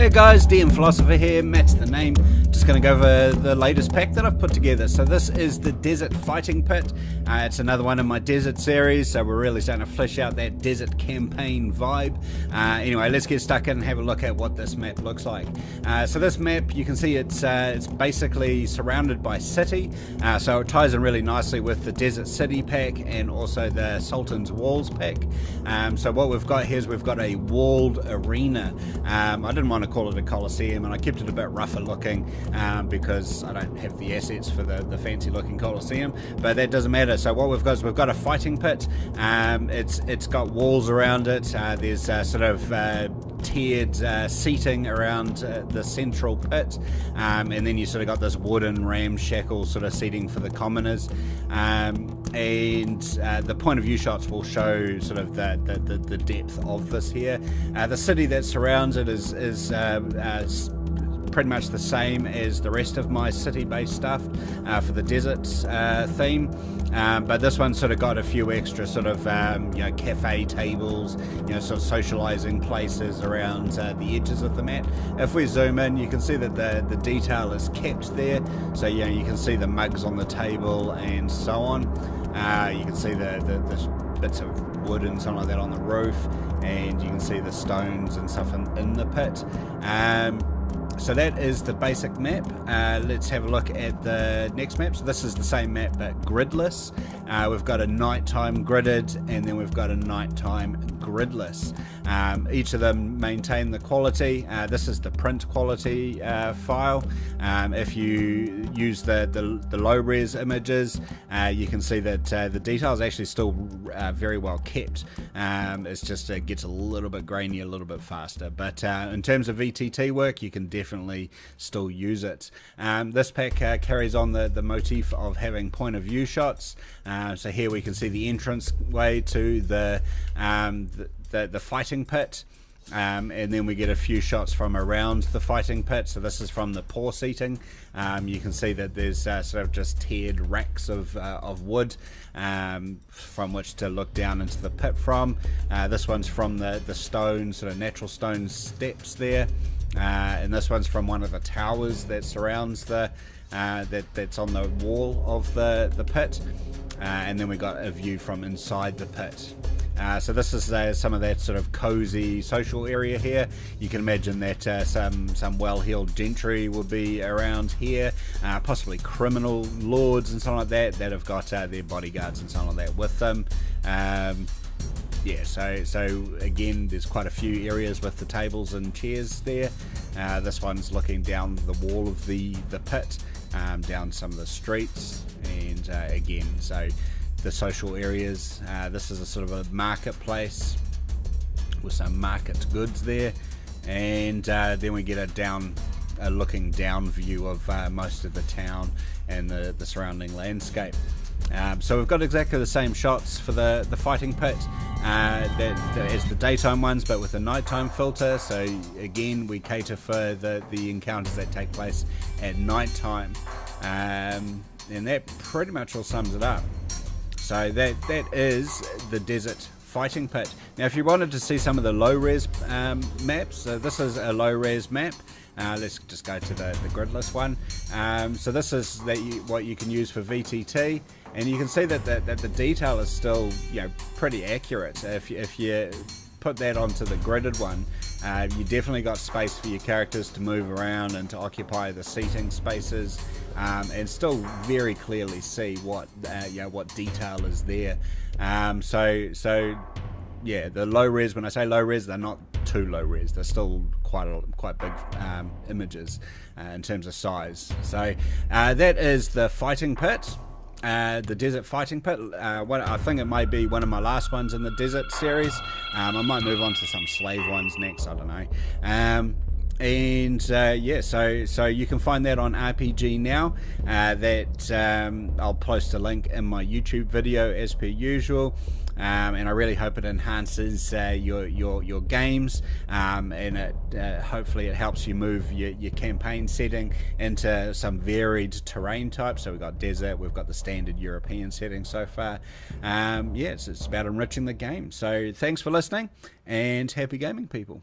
Hey guys, DM Philosopher here, Matt's the name. Just going to go over the latest pack that I've put together. So this is the Desert Fighting Pit. It's another one in my desert series, so we're really starting to flesh out that desert campaign vibe. Anyway, let's get stuck in and have a look at what this map looks like. So this map, you can see it's basically surrounded by city, so it ties in really nicely with the Desert City pack and also the Sultan's Walls pack. So what we've got here is we've got a walled arena. I didn't want to call it a Colosseum, and I kept it a bit rougher looking because I don't have the assets for the fancy looking Colosseum, but that doesn't matter. So what we've got is we've got a fighting pit. It's got walls around it. There's sort of tiered seating around the central pit, and then you sort of got this wooden ramshackle sort of seating for the commoners, and the point of view shots will show sort of the depth of this here. The city that surrounds it is pretty much the same as the rest of my city-based stuff for the deserts theme, but this one sort of got a few extra sort of cafe tables, sort of socializing places around the edges of the map. If we zoom in, you can see that the detail is kept there, so you can see the mugs on the table and so on. You can see the bits of wood and something like that on the roof, and you can see the stones and stuff in the pit. So that is the basic map. Let's have a look at the next map. So this is the same map but gridless. We've got a nighttime gridded, and then we've got a nighttime gridless. Each of them maintain the quality. This is the print quality file. If you use the low res images, you can see that the detail is actually still very well kept. It's just it gets a little bit grainy a little bit faster, but in terms of VTT work, you can definitely still use it. This pack carries on the motif of having point of view shots. So here we can see the entrance way to the fighting pit, and then we get a few shots from around the fighting pit. So this is from the poor seating. You can see that there's sort of just tiered racks of wood from which to look down into the pit from. This one's from the stone, sort of natural stone steps there, and this one's from one of the towers that surrounds that's on the wall of the pit, and then we got a view from inside the pit. So this is some of that sort of cozy social area here. You can imagine that some well-heeled gentry will be around here, possibly criminal lords and something like that have got their bodyguards and something like that with them. So again, there's quite a few areas with the tables and chairs there. This one's looking down the wall of the pit, down some of the streets, and again, so the social areas. This is a sort of a marketplace with some market goods there, and then we get a looking down view of most of the town and the surrounding landscape. So we've got exactly the same shots for the fighting pit as the daytime ones, but with a nighttime filter. So again, we cater for the encounters that take place at nighttime, and that pretty much all sums it up. So that is the Desert Fighting Pit. Now if you wanted to see some of the low res maps, so this is a low res map. Let's just go to the gridless one. So this is what you can use for VTT, and you can see that the detail is still pretty accurate. If you put that onto the gridded one, you definitely got space for your characters to move around and to occupy the seating spaces, and still very clearly see what detail is there. So the low res, when I say low res, they're not too low res, they're still quite big images in terms of size. So that is the fighting pit, the Desert Fighting Pit. I think it might be one of my last ones in the desert series. I might move on to some slave ones next, I don't know. So you can find that on RPG Now. I'll post a link in my YouTube video as per usual. And I really hope it enhances your games, and hopefully it helps you move your campaign setting into some varied terrain types. So we've got desert, we've got the standard European setting so far. It's about enriching the game. So thanks for listening, and happy gaming, people.